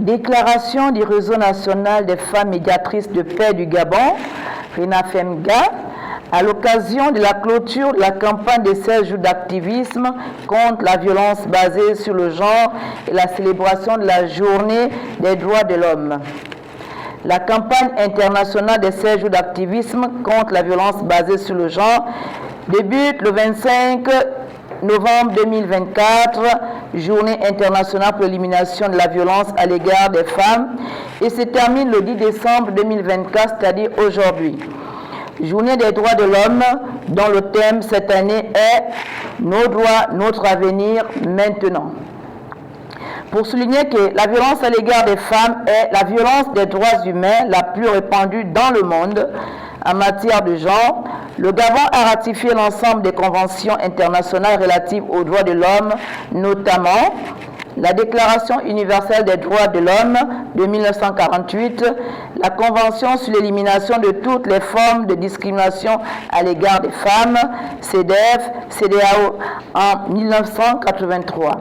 Déclaration du réseau national des femmes médiatrices de paix du Gabon, RENAFEMGA, à l'occasion de la clôture de la campagne de 16 jours d'activisme contre la violence basée sur le genre et la célébration de la journée des droits de l'homme. La campagne internationale des 16 jours d'activisme contre la violence basée sur le genre débute le 25 novembre 2024, journée internationale pour l'élimination de la violence à l'égard des femmes, et se termine le 10 décembre 2024, c'est-à-dire aujourd'hui. Journée des droits de l'homme, dont le thème cette année est « Nos droits, notre avenir, maintenant ». Pour souligner que la violence à l'égard des femmes est la violence des droits humains la plus répandue dans le monde en matière de genre, le Gabon a ratifié l'ensemble des conventions internationales relatives aux droits de l'homme, notamment la Déclaration universelle des droits de l'homme de 1948, la Convention sur l'élimination de toutes les formes de discrimination à l'égard des femmes, CEDEF, CEDEAO en 1983.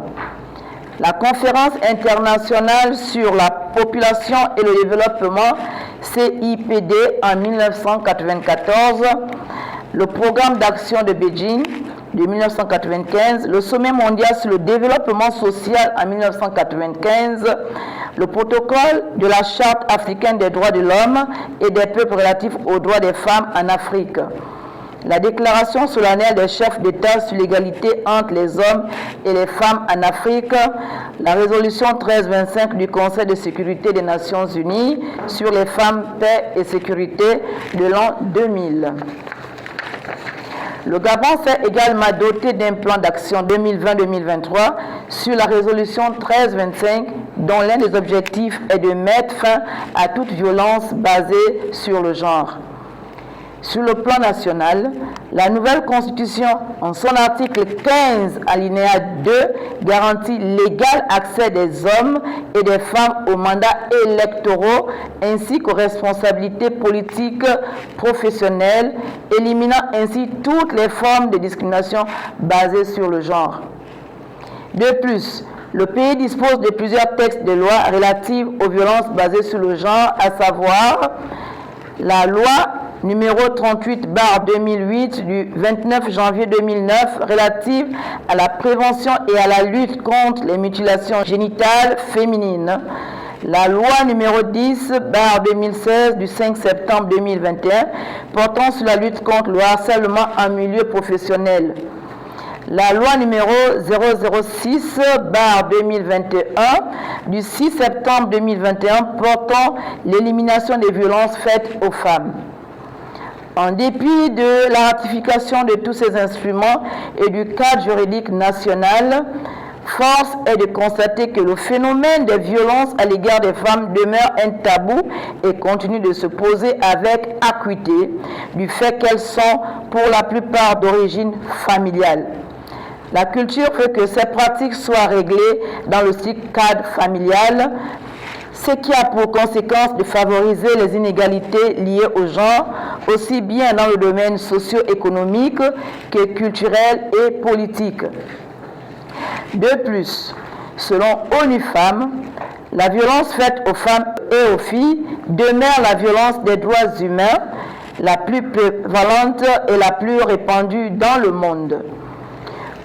La Conférence internationale sur la population et le développement, CIPD, en 1994, le Programme d'action de Beijing de 1995, le Sommet mondial sur le développement social en 1995, le protocole de la Charte africaine des droits de l'homme et des peuples relatifs aux droits des femmes en Afrique, la déclaration solennelle des chefs d'État sur l'égalité entre les hommes et les femmes en Afrique, la résolution 1325 du Conseil de sécurité des Nations Unies sur les femmes, paix et sécurité de l'an 2000. Le Gabon s'est également doté d'un plan d'action 2020-2023 sur la résolution 1325, dont l'un des objectifs est de mettre fin à toute violence basée sur le genre. Sur le plan national, la nouvelle Constitution, en son article 15, alinéa 2, garantit l'égal accès des hommes et des femmes aux mandats électoraux ainsi qu'aux responsabilités politiques professionnelles, éliminant ainsi toutes les formes de discrimination basées sur le genre. De plus, le pays dispose de plusieurs textes de loi relatifs aux violences basées sur le genre, à savoir la loi numéro 38/2008 du 29 janvier 2009 relative à la prévention et à la lutte contre les mutilations génitales féminines, la loi numéro 10/2016 du 5 septembre 2021 portant sur la lutte contre le harcèlement en milieu professionnel, la loi numéro 006/2021 du 6 septembre 2021 portant l'élimination des violences faites aux femmes. En dépit de la ratification de tous ces instruments et du cadre juridique national, force est de constater que le phénomène des violences à l'égard des femmes demeure un tabou et continue de se poser avec acuité du fait qu'elles sont pour la plupart d'origine familiale. La culture veut que ces pratiques soient réglées dans le strict cadre familial, ce qui a pour conséquence de favoriser les inégalités liées au genre, aussi bien dans le domaine socio-économique que culturel et politique. De plus, selon ONU Femmes, la violence faite aux femmes et aux filles demeure la violence des droits humains la plus prévalente et la plus répandue dans le monde.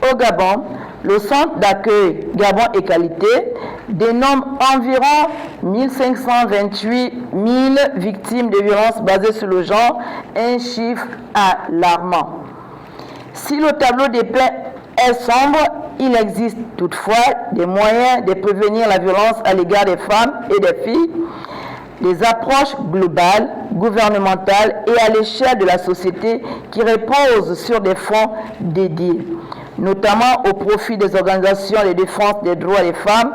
Au Gabon, le centre d'accueil Gabon Égalité dénombre environ 1528 000 victimes de violences basées sur le genre, un chiffre alarmant. Si le tableau des peines est sombre, il existe toutefois des moyens de prévenir la violence à l'égard des femmes et des filles, des approches globales, gouvernementales et à l'échelle de la société qui reposent sur des fonds dédiés, notamment au profit des organisations de défense des droits des femmes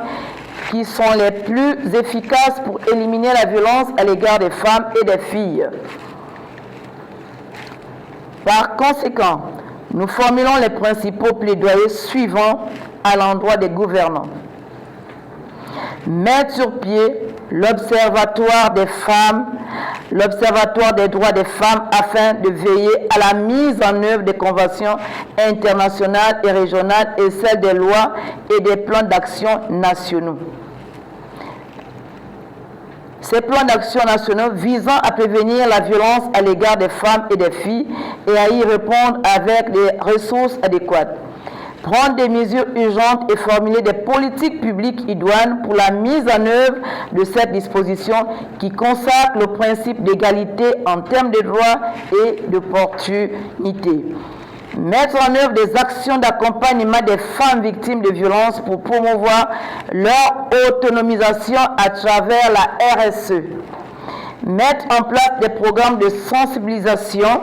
qui sont les plus efficaces pour éliminer la violence à l'égard des femmes et des filles. Par conséquent, nous formulons les principaux plaidoyers suivants à l'endroit des gouvernants. Mettre sur pied l'Observatoire des femmes, l'Observatoire des droits des femmes afin de veiller à la mise en œuvre des conventions internationales et régionales et celles des lois et des plans d'action nationaux. Ces plans d'action nationaux visant à prévenir la violence à l'égard des femmes et des filles et à y répondre avec des ressources adéquates. Prendre des mesures urgentes et formuler des politiques publiques idoines pour la mise en œuvre de cette disposition qui consacre le principe d'égalité en termes de droits et d'opportunités. Mettre en œuvre des actions d'accompagnement des femmes victimes de violences pour promouvoir leur autonomisation à travers la RSE. Mettre en place des programmes de sensibilisation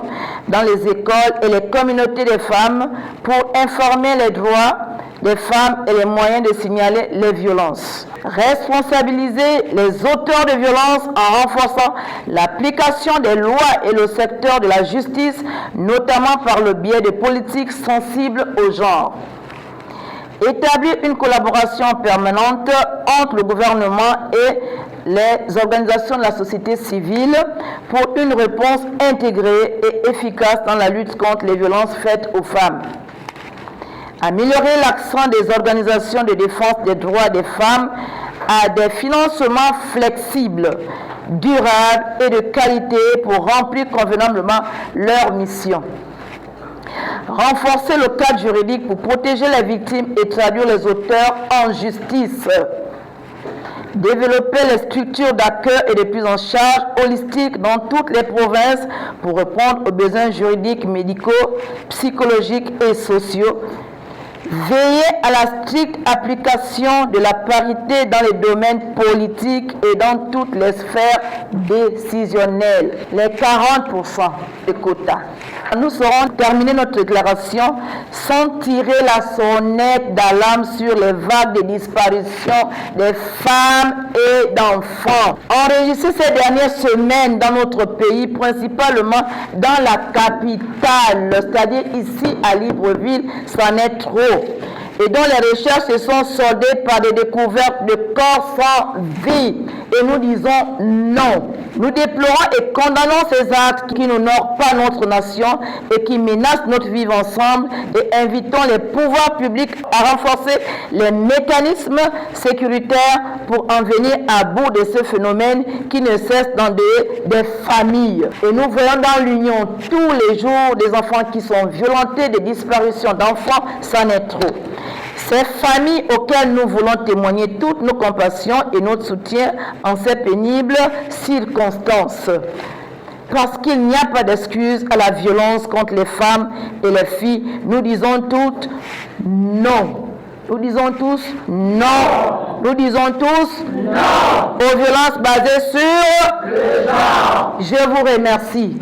dans les écoles et les communautés des femmes pour informer les droits des femmes et les moyens de signaler les violences. Responsabiliser les auteurs de violences en renforçant l'application des lois et le secteur de la justice, notamment par le biais de politiques sensibles au genre. Établir une collaboration permanente entre le gouvernement et les organisations de la société civile pour une réponse intégrée et efficace dans la lutte contre les violences faites aux femmes. Améliorer l'accent des organisations de défense des droits des femmes à des financements flexibles, durables et de qualité pour remplir convenablement leur mission. Renforcer le cadre juridique pour protéger les victimes et traduire les auteurs en justice. Développer les structures d'accueil et de prise en charge holistique dans toutes les provinces pour répondre aux besoins juridiques, médicaux, psychologiques et sociaux. Veiller à la stricte application de la parité dans les domaines politiques et dans toutes les sphères décisionnelles. Les 40% de quotas. Nous saurons terminer notre déclaration sans tirer la sonnette d'alarme sur les vagues de disparition des femmes et d'enfants enregistrées ces dernières semaines dans notre pays, principalement dans la capitale, c'est-à-dire ici à Libreville, c'en est trop. Et dont les recherches se sont soldées par des découvertes de corps sans vie. Et nous disons non. Nous déplorons et condamnons ces actes qui n'honorent pas notre nation et qui menacent notre vivre ensemble et invitons les pouvoirs publics à renforcer les mécanismes sécuritaires pour en venir à bout de ce phénomène qui ne cesse d'endeuiller des familles. Et nous voyons dans l'Union tous les jours des enfants qui sont violentés, des disparitions d'enfants, c'en est trop. Ces familles auxquelles nous voulons témoigner toutes nos compassions et notre soutien en ces pénibles circonstances. Parce qu'il n'y a pas d'excuse à la violence contre les femmes et les filles, nous disons toutes non. Nous disons tous non. Nous disons tous non aux violences basées sur le genre. Je vous remercie.